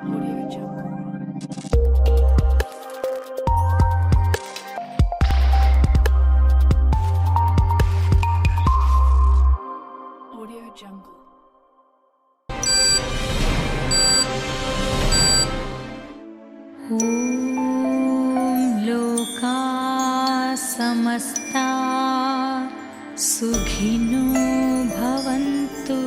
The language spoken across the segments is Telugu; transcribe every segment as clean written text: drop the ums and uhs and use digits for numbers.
Audio Jungle. Audio Jungle. लोका समस्ता सुखिनो भवन्तु।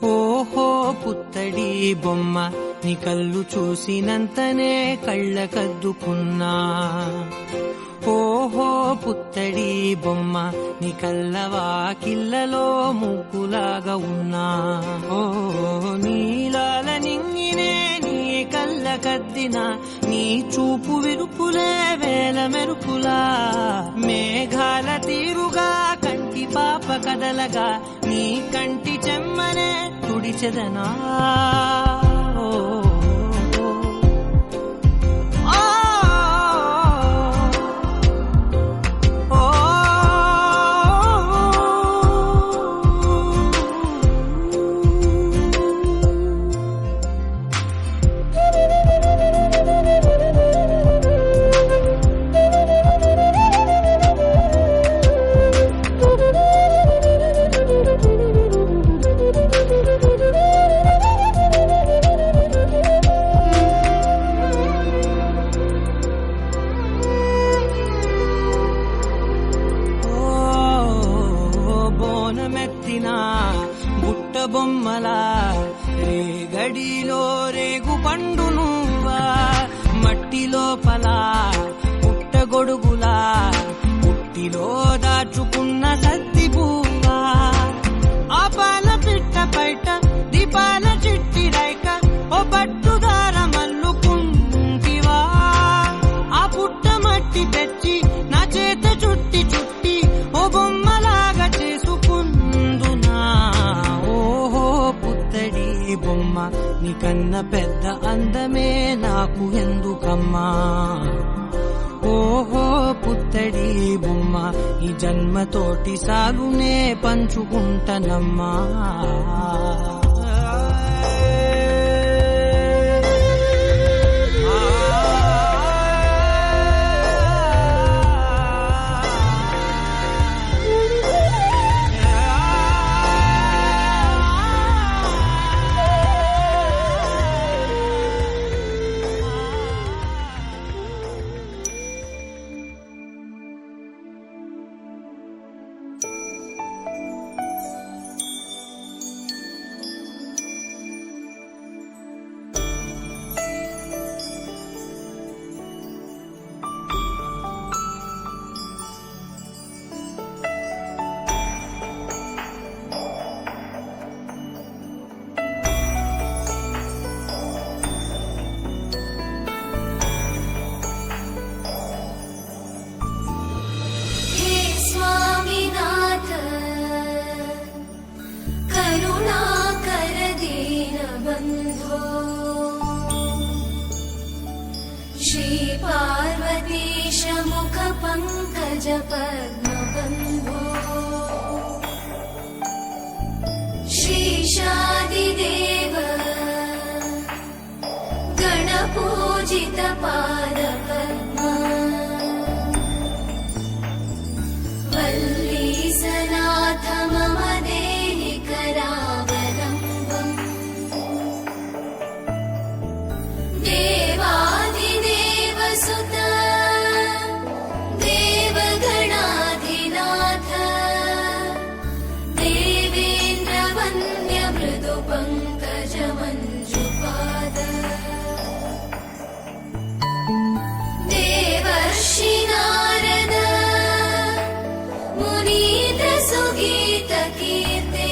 ఓహో పుత్తడి బొమ్మ నీ కళ్ళు చూసినంతనే కళ్ళకద్దుకున్నా. ఓహో పుత్తడి బొమ్మ నీ కళ్ళవాకిళ్ళలో ముగ్గులాగా ఉన్నా. ఓ నీలాల నింగినే నీ కళ్ళకద్దిన నీ చూపు విరుపులే వేల మెరుపులా. మేఘాల తీరుగా కంటి పాప కదలగా నీ కంటి చెమ్మనే తుడిచెదనా. మెత్తిన బుట్ట బొమ్మలా రేగడిలో రేగు పండు నువ్వా. మట్టి లోపల పుట్ట గొడుగులా పుట్టిలో దాచుకున్న సత్తి పువ్వా. ఆ పాల పిట్ట బయట దీపాల చిట్టి రైక ఓ పట్టుదార మల్లుకుంటివా. ఆ పుట్ట మట్టి తెచ్చి నా చేత చుట్టి చుట్టి ఓ బొమ్మలాగా చేసుకుందునా. ఓహో పుత్తడి బొమ్మ నీకన్న పెద్ద అందమే నాకు ఎందుకమ్మా. ఓహో పుత్తడి బొమ్మ ఈ జన్మతోటి సాగునే పంచుకుంటనమ్మా. पार्वतीश मुख पंकज पद्मबन्धो श्रीशादिदेव गणपूजित पादपद्मा वल्लीसनाथ मम देहि करावलम्बम् देवादिदेव सुत देवगणाधिनाथ सुगीतकीर्ते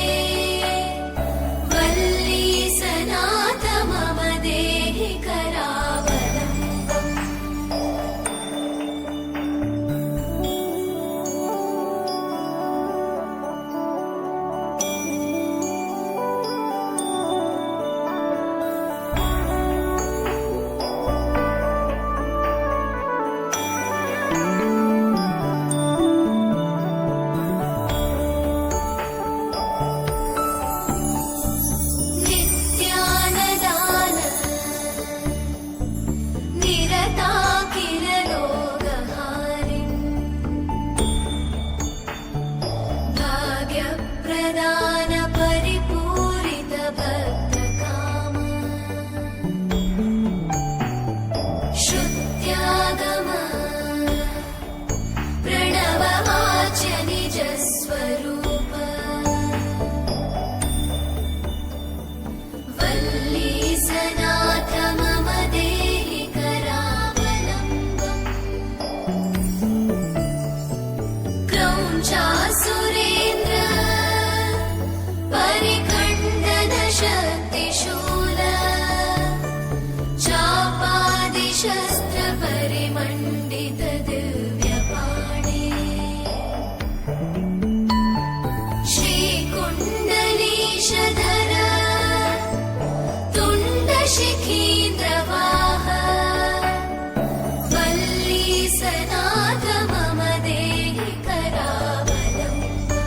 वल्ली सनाथ मम देहि करावलम्बम् नित्यानदान निरताकिल रोगहारिम् भाग्यप्रदान परिपूरित भक्तकाम श्रुत्यागम प्रणववाच्य निजस्वरूप वल्ली सनाथ मम देहि करावलम्बम् क्रौञ्चासुरेन्द्र परिखण्डन शक्तिशूल चापादिशस्त्र परिमण्डित दिव्यपाणे श्रीकुण्डलीशधर तुण्डशिखीन्द्रवाह वल्ली सनाथ मम देहि करावलम्बम्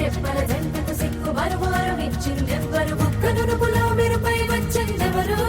రెప్పల జంటకు సిక్కు మరుమారు ఇచ్చిందెవ్వరు ఒక్క నునుపులో మెరుపై వచ్చిందెవరు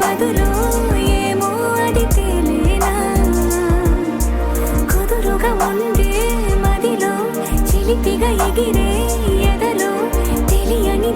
బదులు ఏమో అది తెలియనా కుదురుగా ఉండే మదిలో చిలిపిగా ఎగిరే ఎదలో తెలియని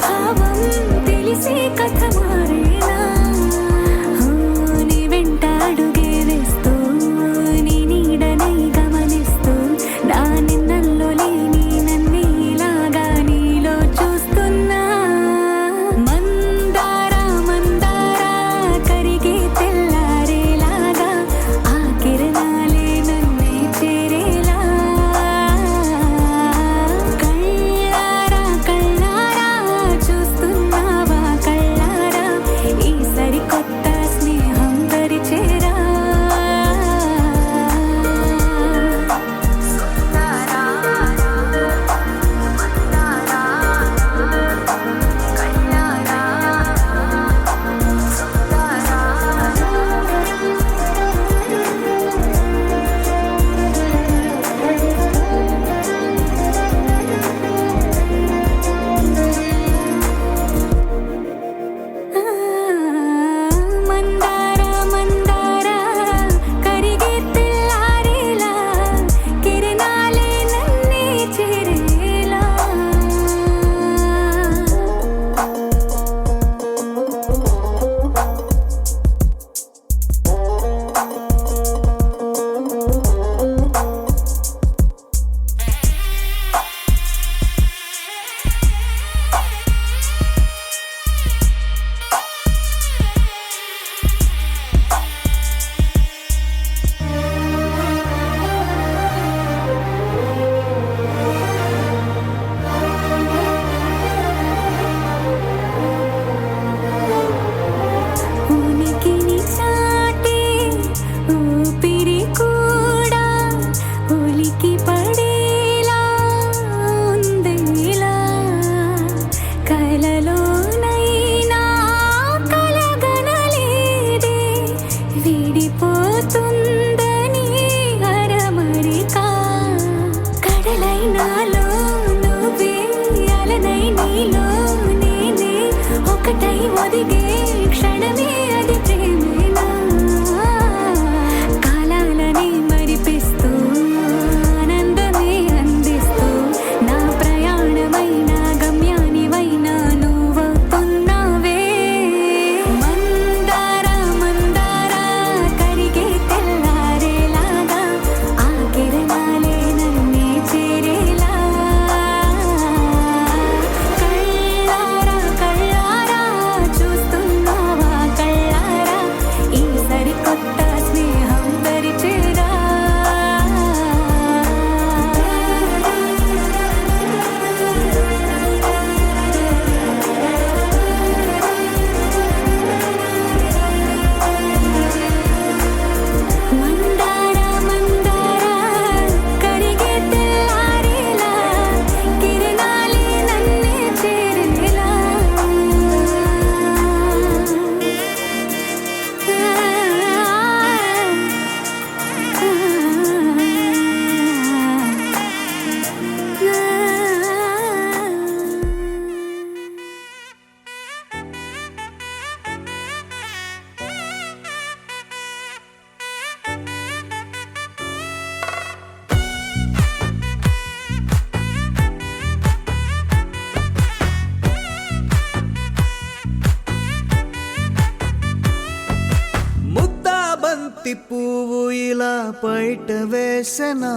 బయట వేసెనా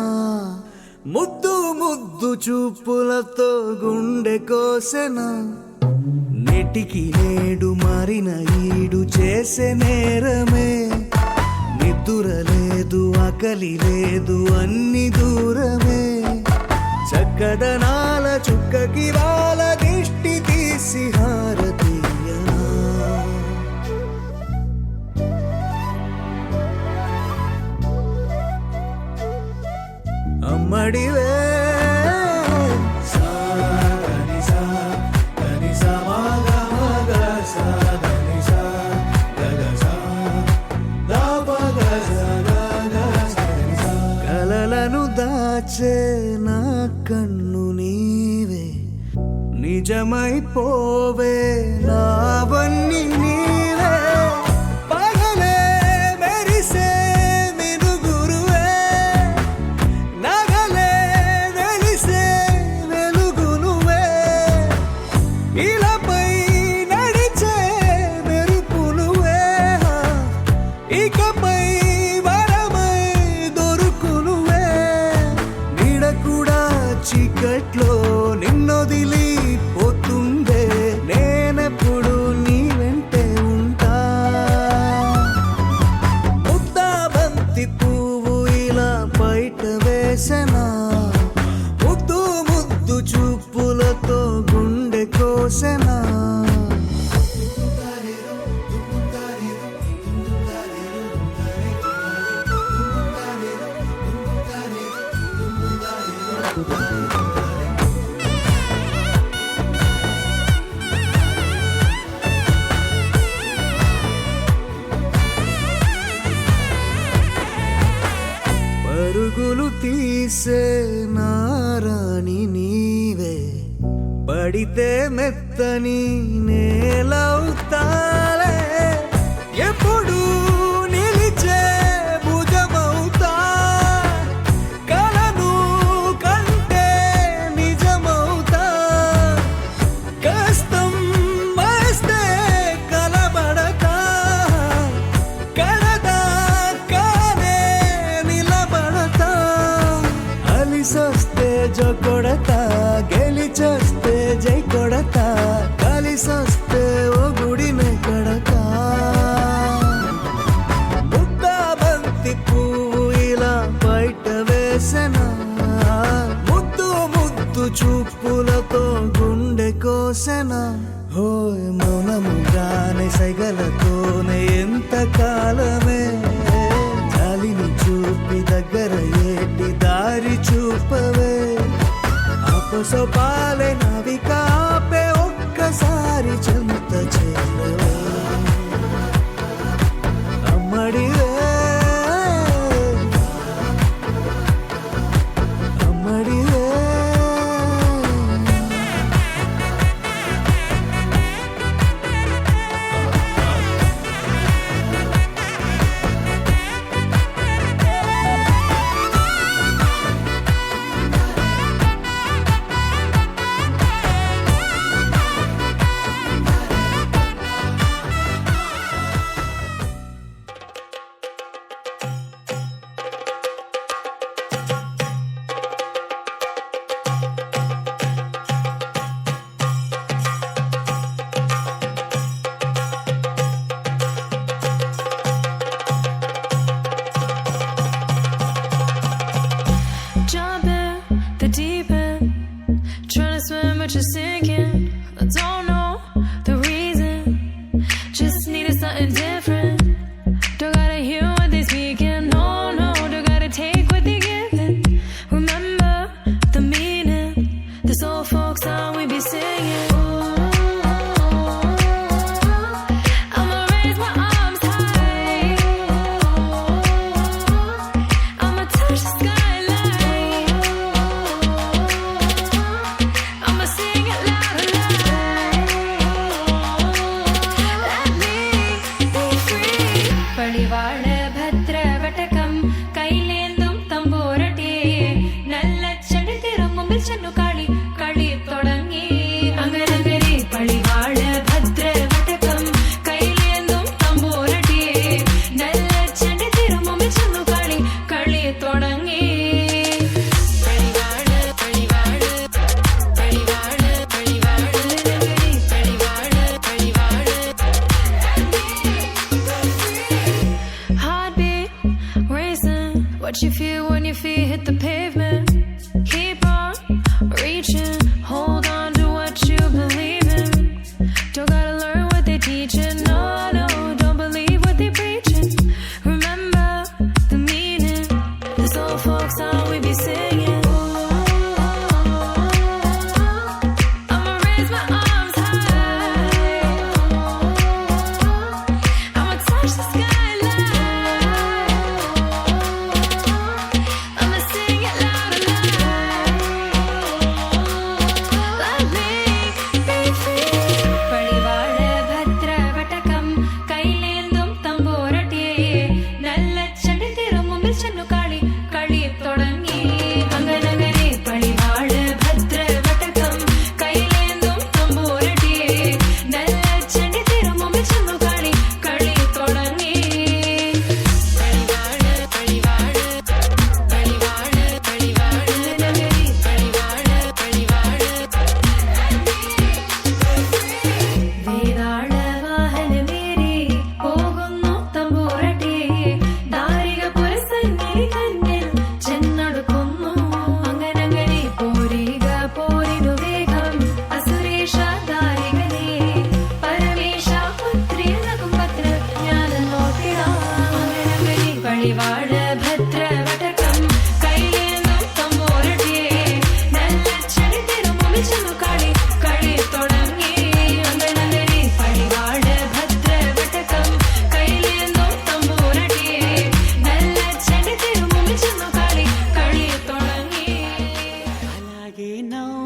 ముద్దు ముద్దు చూపులతో గుండె కోసెనా నెటికి నేడు మారిన ఈడు చేసే నేరమే నిద్ర లేదు ఆకలి లేదు అన్ని దూరమే చక్కదనాల చుక్కకి వాళ్ళ దిష్టి తీసి హారతీయనా అమ్మడివే కలలను దాచే నా కన్ను నీవే నిజమైపోవే నావన్నీ నీవే పగలే మెరిసే మినుగురువే నగలే వెలిసే వెలుగు నువ్వే ఇలాపై నడిచే మెరుపు నువ్వే ఇకపై వరమై దొరుకు నువ్వే నీడ కూడా చీకట్లో నిన్నొదిలి పోతుందే నేనెప్పుడు నీ వెంటే ఉంటా ముద్దా బంతి పువ్వు ఇలా బయట వేసెనా ముద్దు ముద్దు చూపులతో గుండె కోసెనా పరుగులు తీసే నారాణి నీవే పడితే మెత్తని నేలవుతాలే ఎప్పుడు నిలిచే భుజమవుతా కలను కంటే నిజమవుతా కష్టం వస్తే కలబడతా కడదాకానే నిలబడతా అలిసొస్తే జో కొడతా గెలిచొస్తే జై కొడతా కలిసొస్తే ఓ గుడినే కడతా ముద్దా బంతి పువ్వు ఇలా బయట వేసెనా ముద్దు ముద్దు చూపులతో గుండె కోసెనా హోయ్ మౌనముగానే సైగలతోనే ఎంత కాలమే గాలిని చూపి దగ్గర ఏటి దారి చూపవే అపసోపాలే నవికాపే ఒక్కసారి చెంత చేరవే అమ్మడివే అమ్మడివే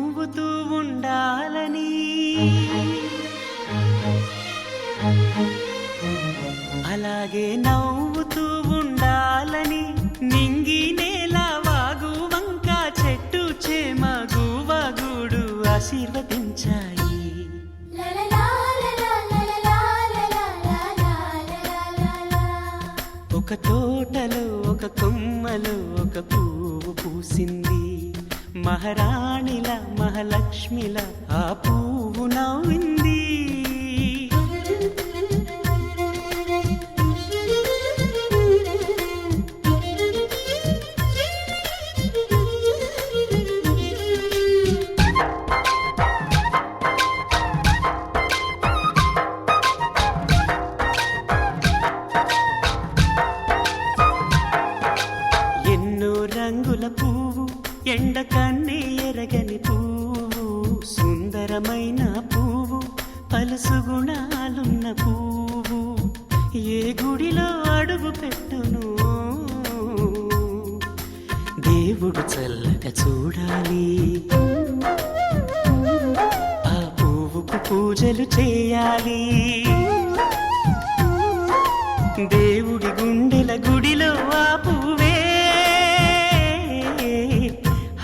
నవ్వుతూ ఉండాలని అలాగే నవ్వుతూ ఉండాలని నింగి నేల వాగు వంక చెట్టు చేమ గువగుడు ఆశీర్వదించాయి. ఒక తోటలో ఒక కొమ్మలో ఒక పువ్వు పూసింది. మహారాణిల మహాలక్ష్మిల ఆ పువ్వు నవ్వింది. రంగుల పువ్వు ఎండ కన్నే ఎరగని పువ్వు సుందరమైన పువ్వు పలుసు గుణాలున్న పువ్వు ఏ గుడిలో అడుగు పెట్టును దేవుడు చల్లగా చూడాలి. ఆ పువ్వుకు పూజలు చేయాలి. దేవుడి గుండెల గుడిలో ఆ పువ్వే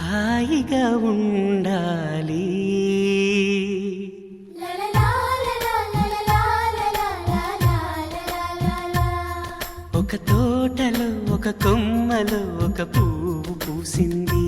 హాయిగా ఉండాలి. ఒక తోటలో ఒక కొమ్మలో ఒక పువ్వు పూసింది.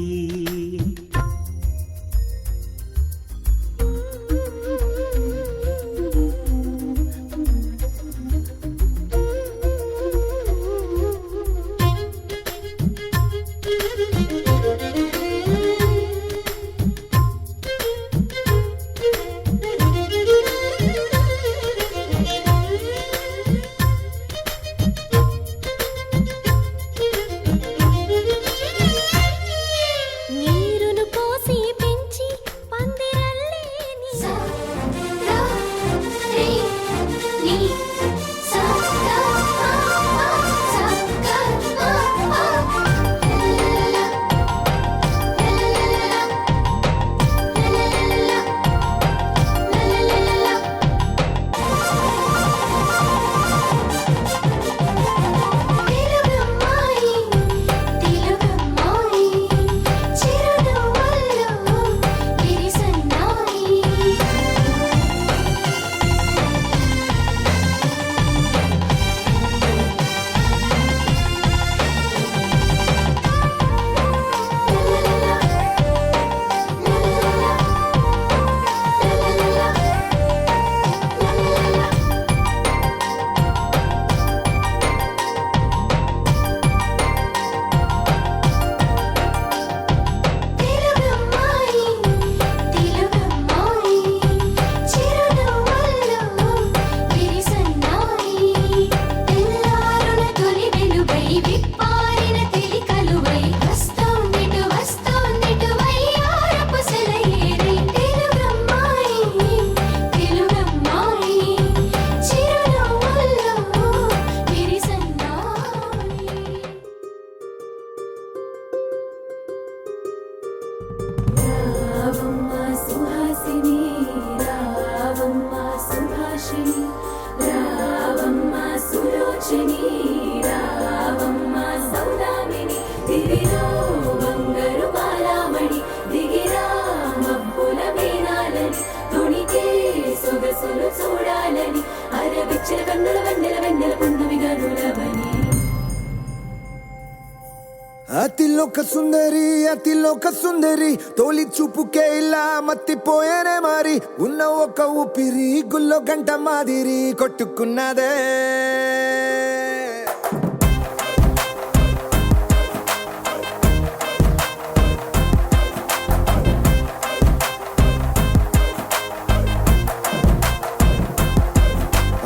అతిలోక సుందరి అతిలోక సుందరి తోలి చూపుకే ఇలా మత్తిపోయేనే మరి ఉన్న ఒక ఊపిరి గుల్లో గంట మాదిరి కొట్టుకున్నదే.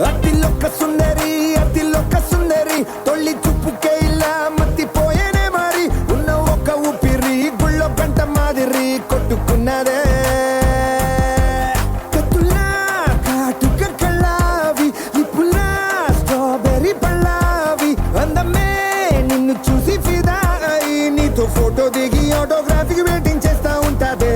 అతిలోక సుందరి అతిలోక సుందరి తొలి చూపుకే ఇలా మత్తిపోయేనే మరి ఉన్న ఒక ఊపిరి గుళ్ళో గంట మాదిరి కొట్టుకున్నదే. కత్తులా కాటుక కళ్ళావి నిప్పులా స్ట్రాబెర్రీ పళ్ళావి అందమే నిన్ను చూసి ఫిదా అయి నీతో ఫోటో దిగి ఆటోగ్రాఫీకి వెయిటింగ్ చేస్తా ఉంటాదే.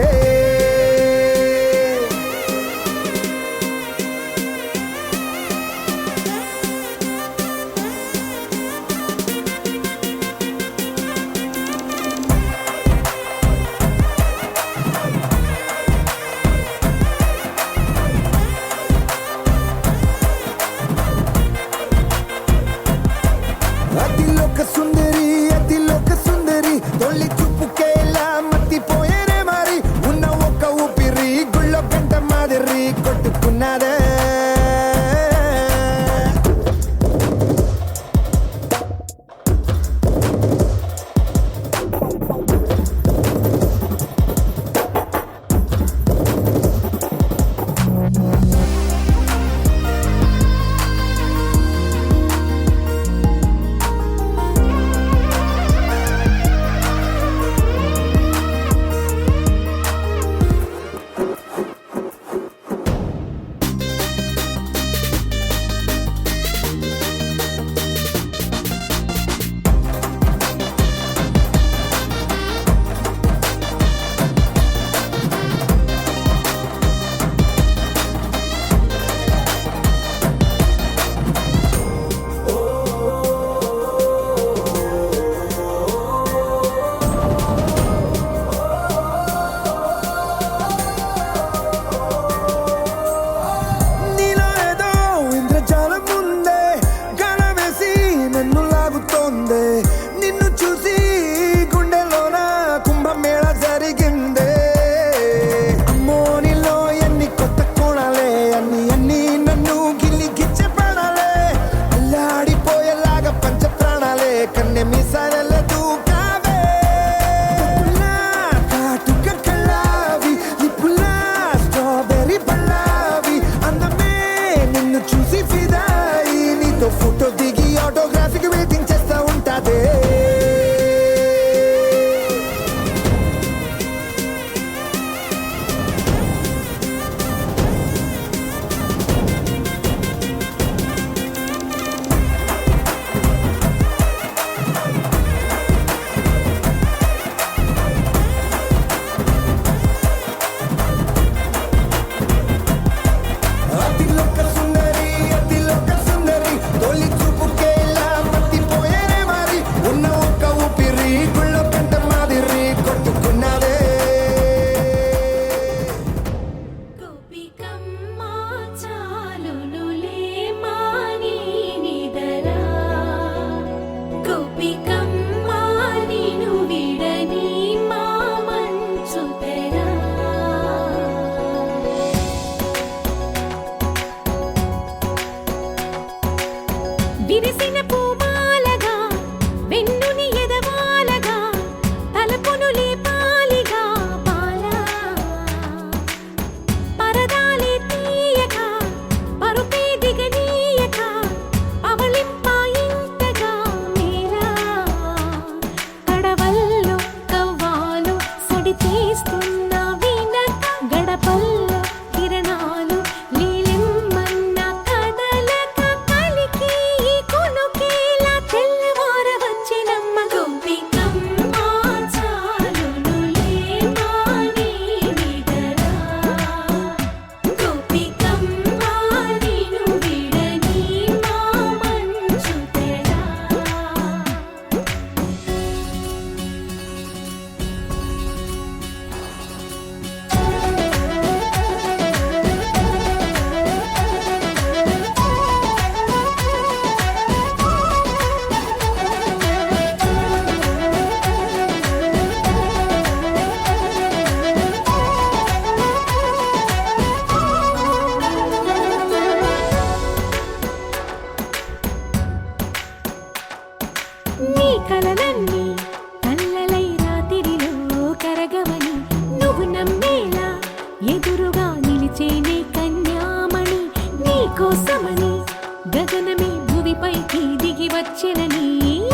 గగనమే భూమిపైకి దిగి వచ్చినని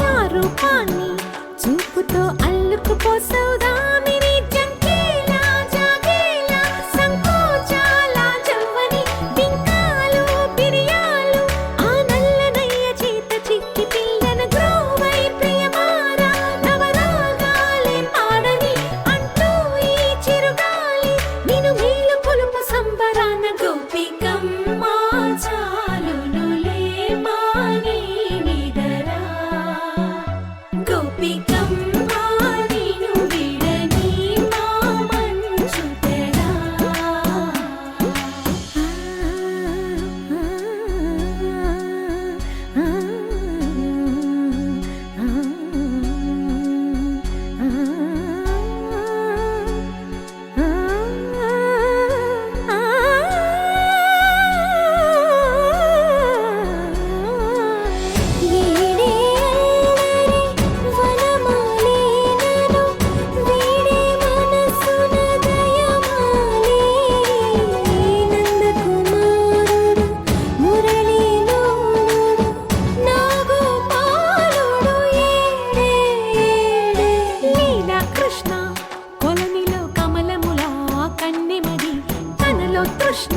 ఆ రూపాన్ని చూపుతో అల్లుకుపోసౌదామిని జంకేలా జాగేలా సంకోచాల జవ్వని బింకాలు బిరియాలు ఆ నల్లనయ్య చేత చిక్కి పిల్లన గ్రోవై ప్రియమారా నవరాగాలే పాడని అంటూ ఈ చిరుగాలి నిన్ను మేలు కొలుపు సంబరాన గోపికమ్మ చాలునులే మాని నిదరా గోపికమ్మ నిన్ను విడని మా మంచు తెరా కృష్ణ కొలనిలో కమలములా కన్నెమది తనలో తృష్ణ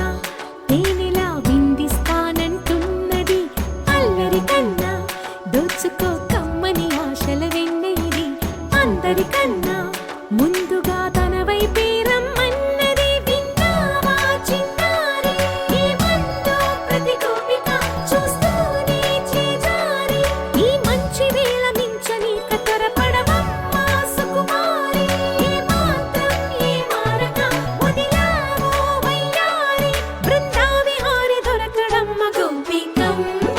తేనెలా విందిస్తానంటున్నది అల్లరి కన్నా దోచుకో కమ్మని ఆశల వెన్నెయిది అందరికన్నా ముందుగా తన వైపే రమ్మన్నది విన్నావా చిన్నారి ఏమందో ప్రతి గోపిక చూస్తూనే చేజారి ఈ మంచి వేళ మించని కతరపడవమ్మ సుకుమారి ఏ మాత్రం ఏ మారక వదిలావో వయ్యారి బృందావిహారి దొరకడమ్మ గోపికమ్మ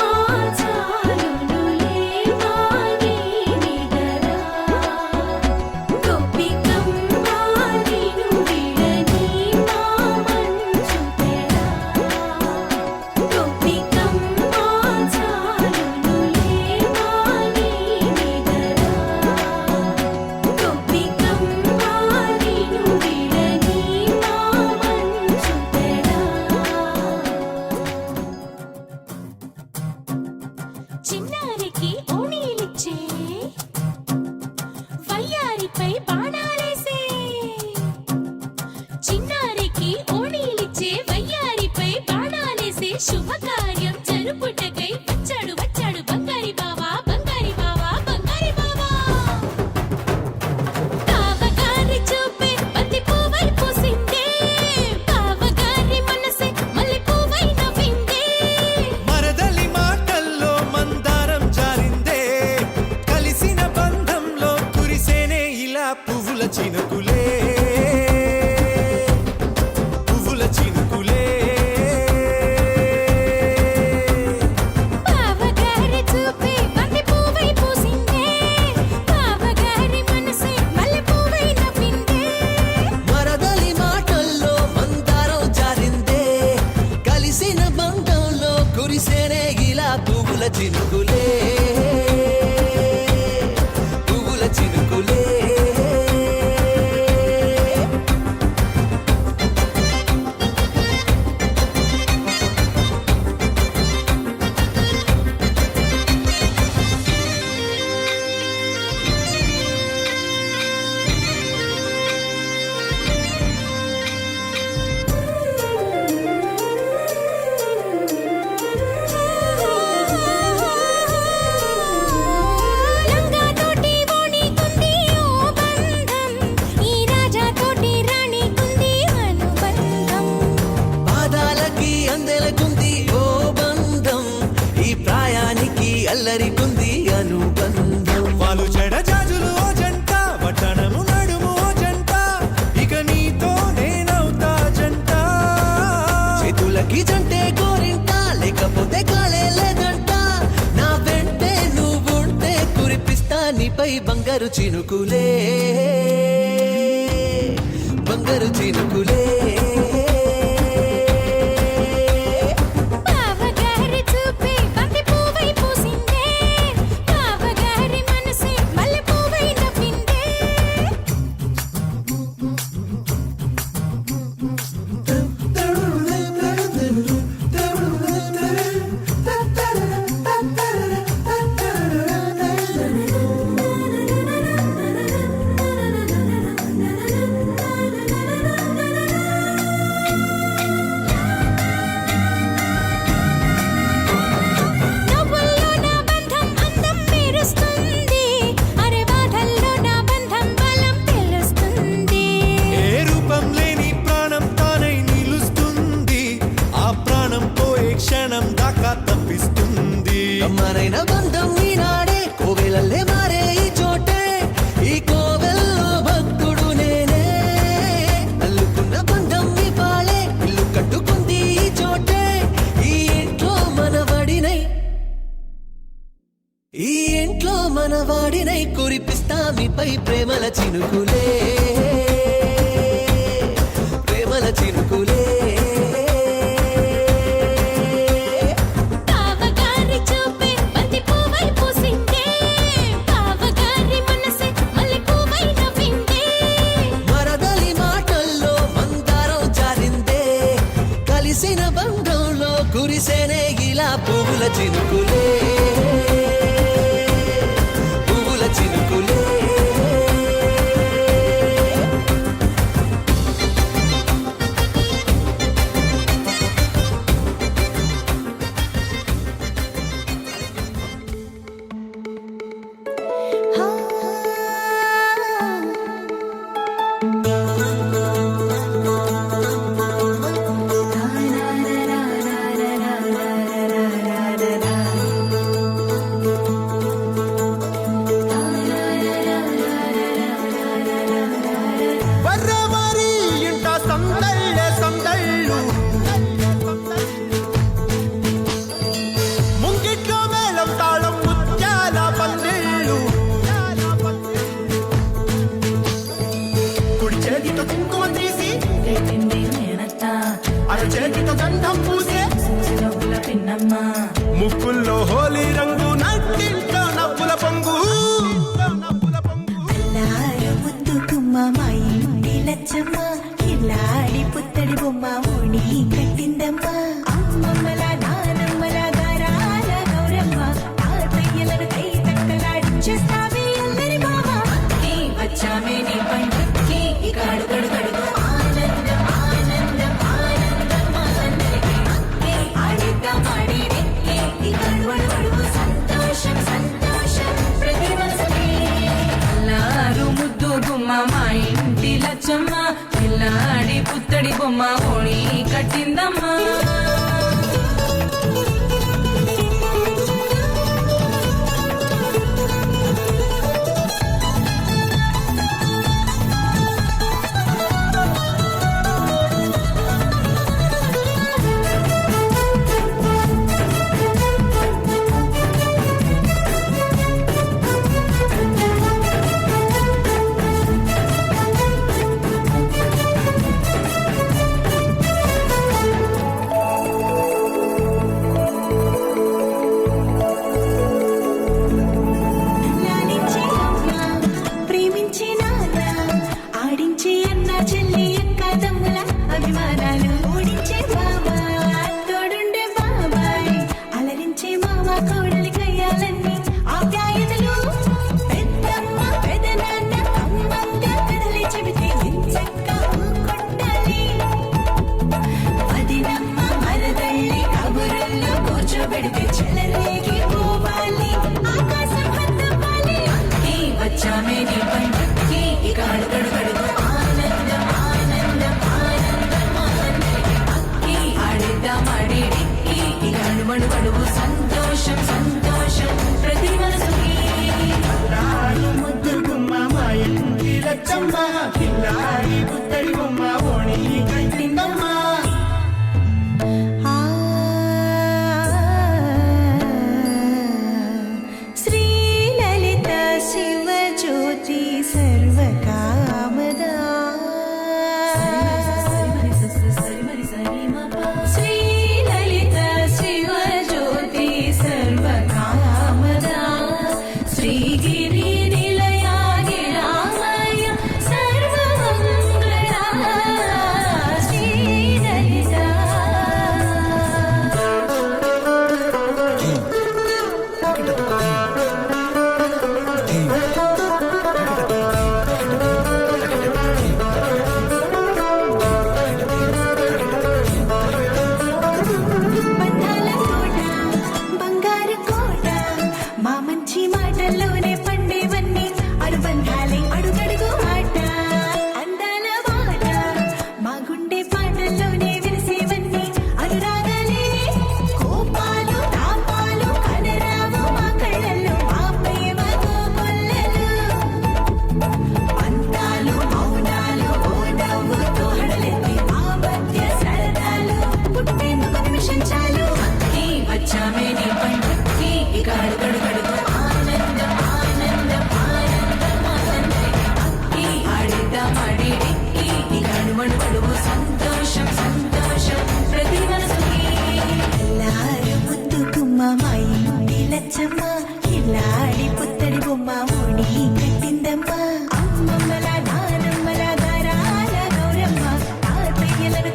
చాలునులే మాని నిదరా గోపికమ్మ నిన్ను విడని మా మంచు తెరా గోపికమ్మ చాలునులే మాని నిదరా గోపికమ్మ నిన్ను విడని మా మంచు తెరా చిన్నారికి ఓణీలిచ్చే వయ్యారిపై బాణాలేసే చిన్నారికి ఓణీలిచ్చే వయ్యారిపై బాణాలేసే శుభకార్యం జరుపుటకై వచ్చాడు వచ్చాడు బంగారి బావా బంగారి బావా బంగారి బావా బావగారి చూపే బంతి పువ్వై పూసిందే బావగారి మనసే మల్లె పువ్వై నవ్విందే మరదలి మాటల్లో మందారం జారిందే కలిసిన బంధంలో కురిసేనే ఇలా పువ్వుల చినుకులే పువ్వుల చినుకులే బావగారి చూపే బంతి పువ్వై పూసిందే బావగారి మనసే మల్లె పువ్వై నవ్విందే మరదలి మాటల్లో మందారం జారిందే కలిసిన బంధంలో కురిసేనే ఇలా పువ్వుల చినుకులే పువ్వుల చినుకులే లంగా తోటి ఓణి కుంది ఓ బంధం ఈ రాజా తోటి రాణి కుంది అనుబంధం పాదాలకి అందెలకుంది ఓ బంధం ఈ ప్రాయానికి అల్లరికుంది అనుబంధం వాళ్ళు చెడ జాజులు ఓ జంట వట్టణము నడుము ఓ జంట ఇక నీతో నేనవుతా జంట చేతులకి జంటే గోరింట లేకపోతే కాలే లేదంట నా వెంటే నువ్వుంటే కురిపిస్తా నీపై బంగారు చినుకులే బంగారు చినుకులే బావగారి చూపే బంతి పువ్వై పూసిందే బావగారి మనసే మల్లె పువ్వై నవ్విందే మీపై ప్రేమల చినుకులే ప్రేమల చినుకులే బావగారి చూపే బంతి పువ్వై పూసిందే బావగారి మనసే మల్లె పువ్వై నవ్విందే మరదలి మాటల్లో మందారం జారిందే కలిసిన బంధంలో కురిసేనే ఇలా పువ్వుల చినుకులే పువ్వుల చినుకులే వర్రవారి ఇంట సందళ్ళే సందళ్ళు ముంగిట్లో మేళం తాళం ముత్యాల పందిళ్ళు కుడి చేతితో కుంకుమ తీసి అర చేతితో గంధం పూసే ముక్కుల్లో హోలీ రంగు నట్టింట్లో నవ్వుల పొంగు అల్లారు ముద్దు గుమ్మ మా ఇంటి లచ్చమ్మ ఇల్లాడి పుత్తడి బొమ్మ ఓణి కట్టిందమ్మ అమ్మమ్మల నానమ్మల గారాల గౌరమ్మ తాతయ్యలను కై తట్టలాడించేస్తావే అందరి బావ వచ్చామే నీ పండుగకి ఇకాడు గడుగడుగు ఆనందం ఆనందం ఆనందం మనందరికీ ఆడిద్దాం ఆడిరే ఇకాడు అడుగు సంతోషం సంతోషం ప్రతి మనసుకే అల్లారు ముద్దు గుమ్మ మా ఇంటి లచ్చమ్మ పిల్లాడి పుత్తడి బొమ్మ ఓణి కట్టిందమ్మా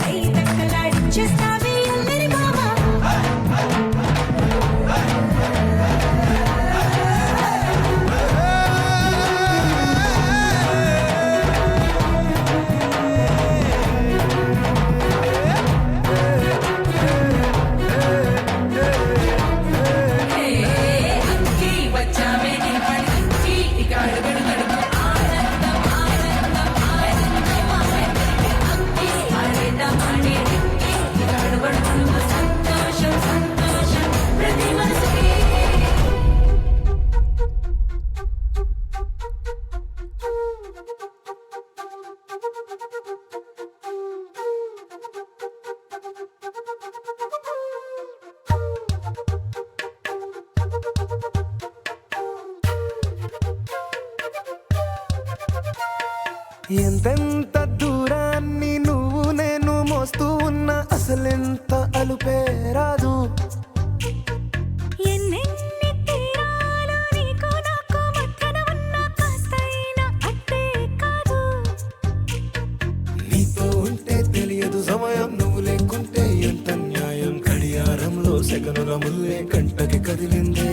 తై తక్కలాడించేస్తావే అల్లరి మావా. అంకి వచ్చామే నిలబడి అంకి ఇక అడుగడు గడుగు ఆనందం ఆనందం ఆనందం అంకి ఆడేద్దామని ఇక అడుగడు గడుగు సంతోషం సంతోషం ప్రతి మనసుకి. ఎంతెంత దూరాన్ని నువ్వు నేను మోస్తూ ఉన్నా అసలెంత అలుపే రాదు. ఎన్నెన్ని తీరాలు నీకు నాకు మధ్యన ఉన్న కాస్తైనా అట్టే కాదు. నీతో ఉంటే తెలియదు సమయం, నువ్వు లేకుంటే ఎంత న్యాయం. గడియారంలో సెకనుల ముల్లే కంటకి కదిలిందే.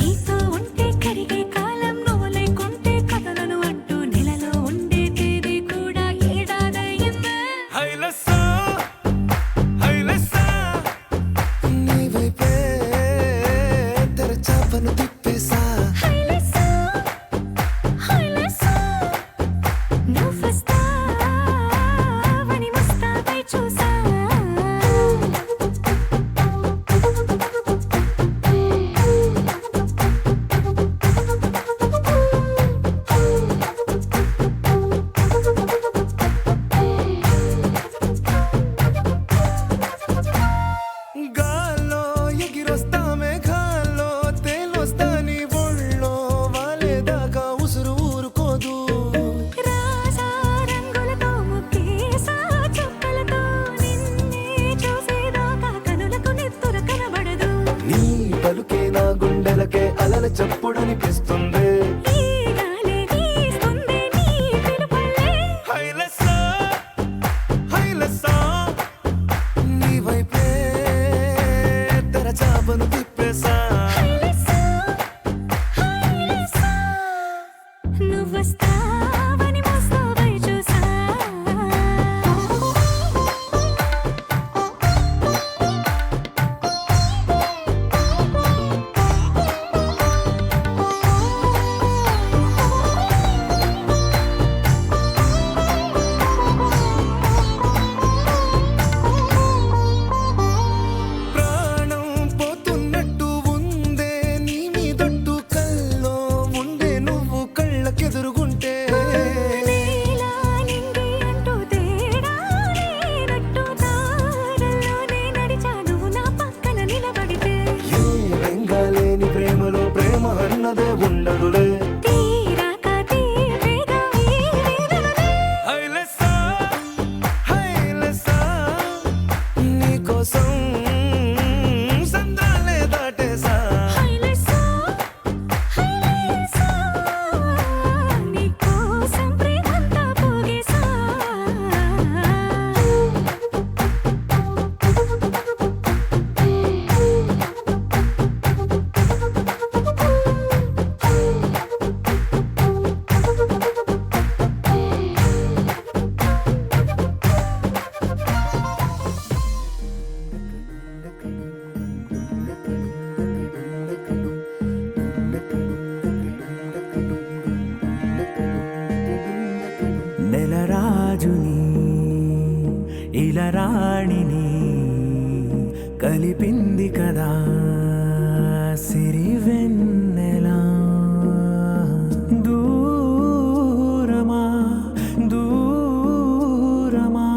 నీతో ఉంటే కరిగే కాలం, నువ్వు లేకుంటే కథలను అంటూ నెలలో ఉండే తేదీ కూడా ఏడాదయ్యిందే. హైలెస్సా హైలెస్సా నీ వైపే తెరచాపను తిప్పేసా. హైలెస్సా హైలెస్సా నువ్వొస్తావని ముస్తాబై చూసా. గాల్లో ఎగిరొస్తా మేఘాల్లో తేలొస్తా నీ ఒళ్ళో వాలేదాకా ఉసురు ఊరుకోదు. రాసా రంగులతో ముక్కేసా చుక్కలతో నిన్నే చూసేదాకా కనులకు నెత్తుర కనబడదు. నీ పలుకే నా గుండెలకే అలల చప్పుడనిపిస్తుంది. ఈ గాలి వీస్తుంది నీ పిలుపుల్లే. హైలెస్సా హైలెస్సా నీ వైపే తెరచాపను తిప్పేసా. హైలెస్సా హైలెస్సా నువ్వొస్తావని ముస్తాబై చూసా. ప్రాణం పోతున్నట్టు ఉందే నీ మీదొట్టు కల్లో ఉండే నువ్వు కళ్ళకెదురుగుంటే. నీలా నింగి అంటూ తేడా లేనట్టు దారుల్లోనే నడిచా నువ్వు నా పక్కన నిలబడితే. ఏ బెంగాలేని ప్రేమలో ప్రేమ అన్నదే ఉండదులే. తీరాక తీరేగా ఈ వేదనలే. హైలెస్సా హైలెస్సా నీకోసం సంద్రాలే దాటేసా. హైలెస్సా హైలెస్సా నీకోసం ప్రేమంతా పోగేసా. నెలరాజుని ఇలరాణిని కలిపింది కదా సిరివెన్నెలా. దూరమా దూరమా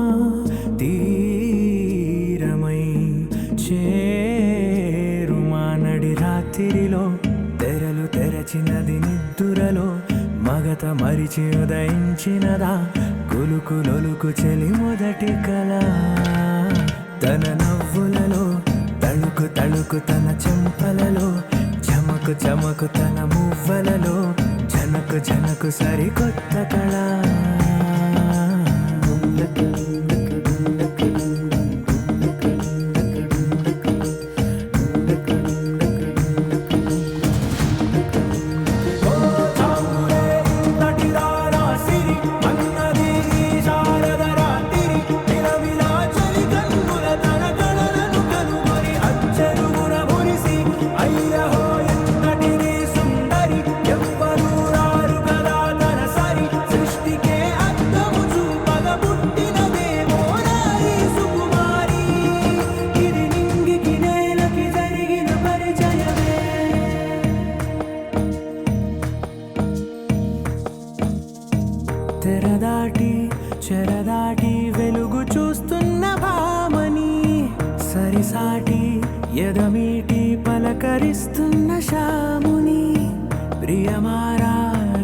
తీరమై చేరుమా నడి రాత్రిలో తెరలు తెరచినది నిద్దురలో మగత మరిచి ఉదయించినదా కులుకులొలుకు చెలి మొదటి కళ. తన నవ్వులలో తళుకు తళుకు తన చెంపలలో చమకు చమకు తన మువ్వలలో జనకు జనకు సరికొత్త కళ. పులకరిస్తున్న శాముని ప్రియమారా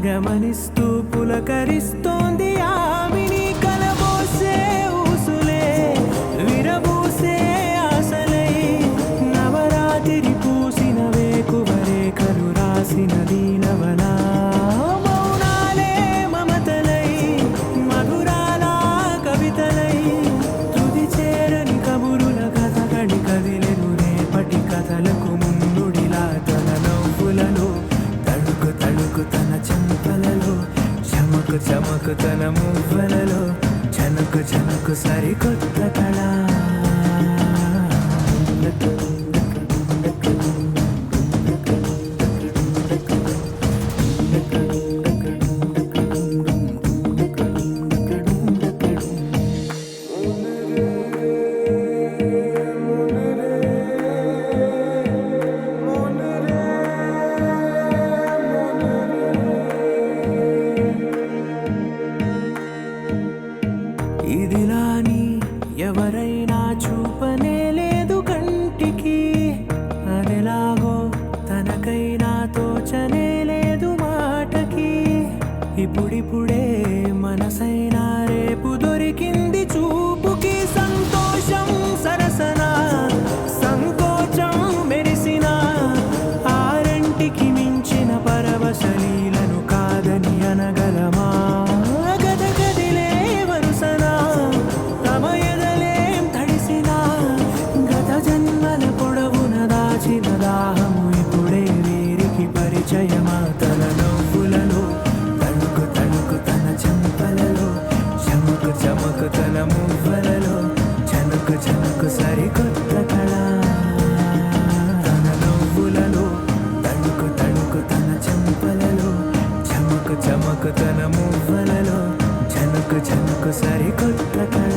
గమనిస్తూ పులకరిస్తోంది ఆమిని కలబోసే ఊసులే విరబూసే ఆశలై నవరాత్రి పూసిన వేకువరేఖలు రాసిన దీనవనా మౌనాలే మమతలై మధురాల కవితలై తుది చేరని కబురుల కథగడి కదిలెను రేపటి కథలకు ముందుడిలా తన నవ్వులలో తడుకు తడుకు తన చెంపలలో చమకు చమకు తన మువ్వలలో చనుకు చనుకు సరికొత్త కళ ఇదిలాని ఎవరైనా చూపనే లేదు కంటికి అదెలాగో తనకైనా తోచనే లేదు మాటకి ఇప్పుడిప్పుడే మనసైనా రేపు దొరికింది చూపుకి సంతోషం సరసన సంకోచం మెరిసిన ఆరంటికి మించిన పరవశలీలను కాదని అనగలమా గద గదిలే వరుసన తమ ఎదలేం తడిసిన గత జన్మల పొడవున దాచిన దాహము ఇప్పుడే వీరికి పరిచయమా తన నవ్వులలో తణుకు తణుకు తన చెంపలలో చమకు చమకు తన మువ్వలలో చనుకు చనుకు సరికొత్త కళ తన నవ్వులలో తణుకు తణుకు తన చెంపలలో చమకు చమకు తన మువ్వలలో చనుకు చనుకు సరికొత్త కళ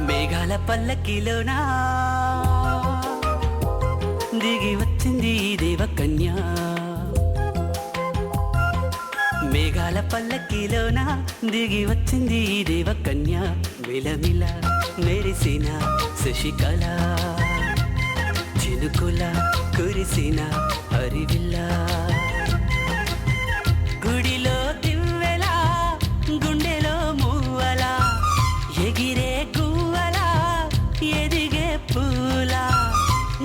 మేఘాల పల్లకిలోనా దిగి వచ్చింది ఈ దేవకన్య మేఘాల పల్లకిలోనా దిగి వచ్చింది ఈ దేవకన్య మిలమిల మెరిసిన శశికళ చినుకుల కురిసిన హరివిల్లా గుడిలో దివ్వెలా గుండెలో మూవలా ఎగిరే గువ్వలా ఎదిగే పూలా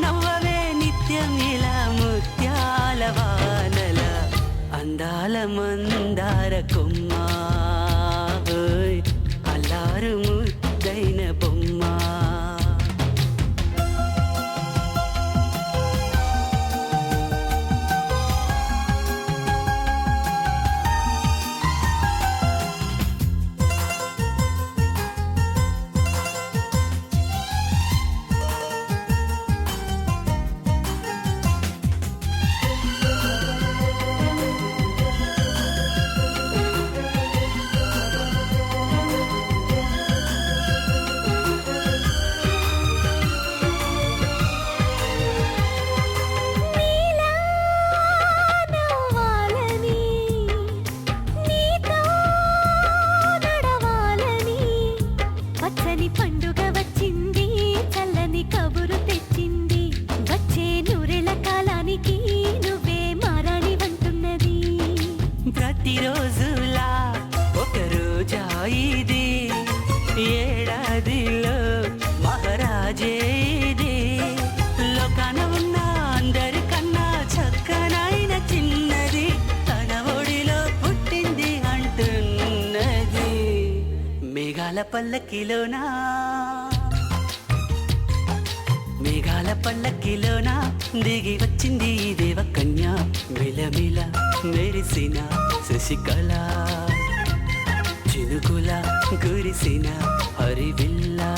నవ్వవే నిత్యం ఇలా ముత్యాల వానల అందాల మందార కొమ్మ ఓయ్ అల్లారు ముద్దైన బొమ్మ నవ్వాలని నీతో నడవాలని పచ్చని పండుగ వచ్చింది చల్లని కబురు తెచ్చింది వచ్చే నూరెళ్ళ కాలానికి నువ్వే మారాణి వంటున్నది ప్రతిరోజులా ఒక రోజా ఇది ఏడాదిలో మహారాజే ఇది లోకాన ఉన్న అందరికన్నా చక్కనైన చిన్నది తన ఒడిలో పుట్టింది అంటున్నది మేఘాల పల్లకిలోనా మేఘాల పల్లకిలోనా దిగి వచ్చింది ఈ దేవకన్య మిలమిల మెరిసిన శశికళ చినుకుల కురిసిన హరివిల్లా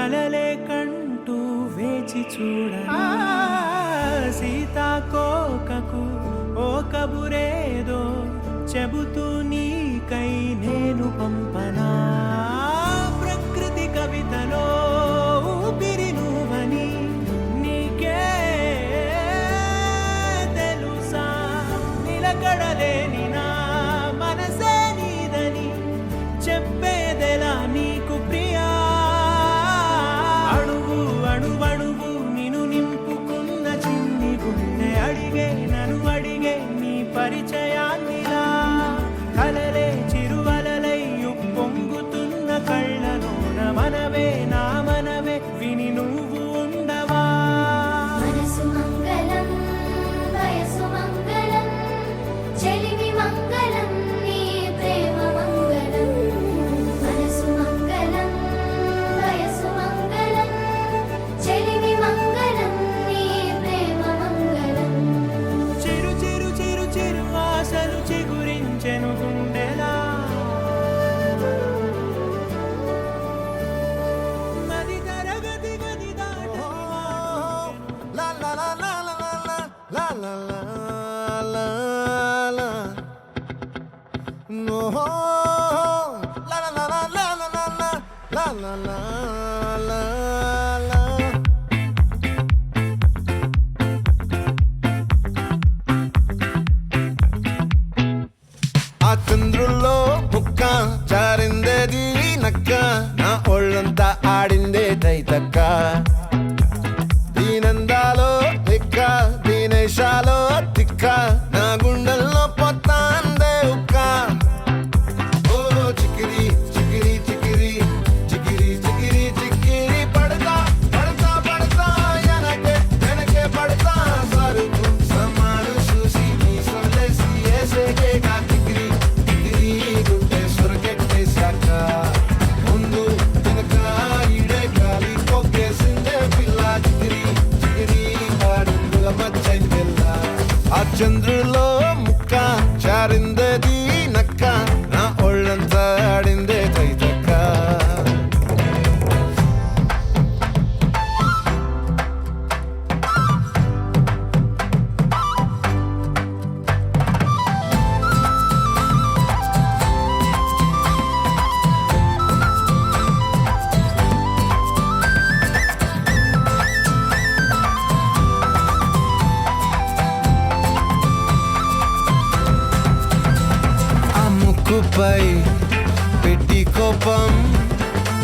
కలలే కంటూ వేచి చూడనా సీతాకోకకు ఓ కబురేదో చెబుతూ నీకై నేను పంపనా ప్రకృతి కవితలో ఊపిరి నువ్వని నీకే తెలుసా నిలకడలేని నా మనసే నీదని చెప్పేదెలా నీకు ప్రియా అణువు అణువణువు నిన్ను నింపుకున్న చిన్ని గుండె అడిగే నన్ను అడిగే నీ పరిచయాన్నిలా కలలే చిరువలలై పొంగుతున్న కళ్ళలోన మనవే నా మనవే విని నువ్వు ఉండవా మనసు మంగళం వయసు మంగళం చెలిమి మంగళం నీ ప్రేమ మంగళం మనసు మంగళం వయసు మంగళం చెలిమి మంగళం నీ ప్రేమ మంగళం చిరు చిరు చిరు చిరు ఆశలు చిగురించెను గుండెలా మది తరగతి గది దాటని La la la la la la la la la la la. No. La la la la la la la la la la la la. ఆ చంద్రుల్లో ముక్క జారిందేది నక్క నా ఒళ్ళంతా ఆడిందే తైతక్క దీనందాలో లెక్క దీనేశాలో తిక్క నా గుండెల్లో పొత్తాందే ఉక్క ఓ చికిరి చికిరి చికిరి చికిరి చికిరి చికిరి పడతా పడతా పడతా వెనకే వెనకే పడతా సరుకు సమాను చూసి నీ సొల్లేసి ఏసేకేగా చికిరి చికిరి గుండె సొరకెట్టేశాక ముందు వెనక ఈడే గాలి కొక్కేసిందే పిల్ల చికిరి చికిరి ఆడుగుల మచ్చైన పిల్ల ఆ చంద్రులో ముక్క చారిందేది నక్క నా ఒళ్ళంతా ఆడిందే తైతక్క ఆ ముక్కుపై పెట్టి కోపం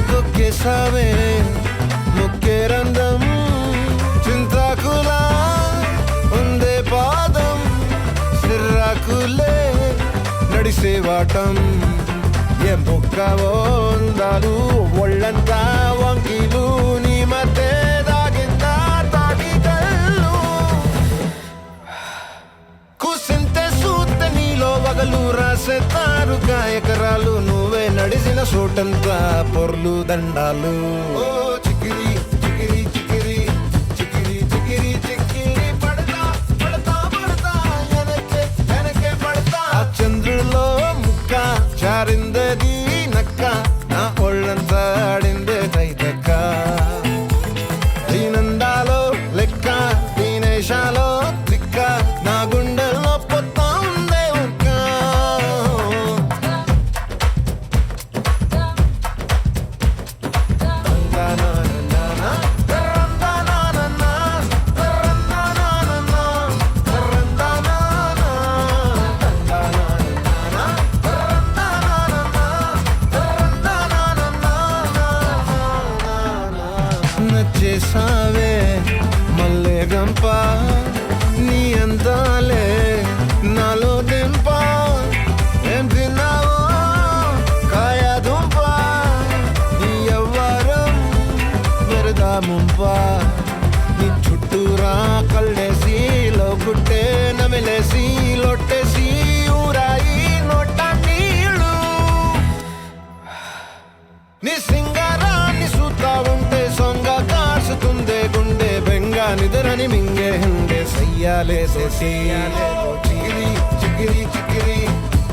తొక్కేసావే ముక్కే రంధం చింతాకులా ఉందే పాదం సిర్రాకులే నడిసే వాటం ఏ బొక్కవో అందాలు ఒళ్ళంతా వంకీలు నీ మధ్య దాగిందా తాటి కళ్ళు కూసింతే సూత్తే నీలో వగలు రాసేతారు గాయకరాలు నువ్వే నడిసిన చోటంతా పొర్లు దండాలు ఓ చికిరి చికిరి చికిరి చికిరి చికిరి చికిరి పడతా పడతా పడతా వెనకే వెనకే పడతా ఆ చంద్రులో ముక్క చారిందేది నక్క నా ఒళ్ళంతా ఆడిందే తైతక్క దీనందాలో లెక్క దీనేశాలో తిక్క నా గుండెల్లో పొత్తా ఉందే ఉక్క నచ్చేసావే మల్లె గంప నీ అందాలే నాలో దింప ఏం తిన్నావో కాయ దుంప నీ ఎవ్వరం వెరదా ముంప నీ చుట్టూరా కళ్ళేసి లోగుట్టే నమిలేసి లొట్టేసి ఊరాయి నోట నీళ్ళు నీ సింగారాన్ని చూస్తా ఉంటే సొంగ కాసుతుందే గుండె బెంగ నిద్రని మింగే హండే సయ్యాలేసేసి చికిరి చికిరి చికిరి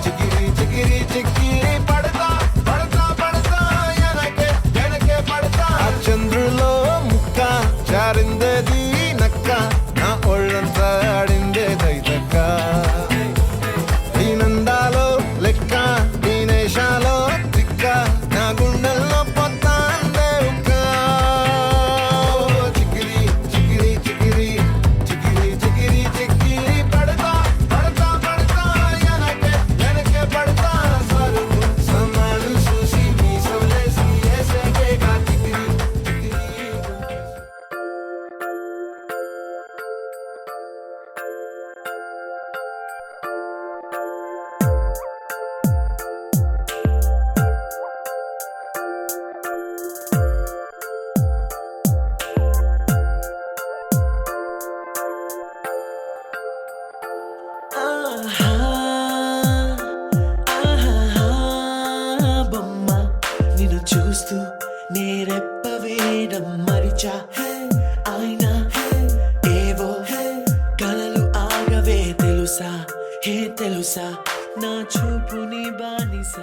చికిరి చికిరి చికిరి పడతా పడతా పడతా వెనకే వెనకే పడతా చంద్రుడు తెలుసా నా చూపుని బానిస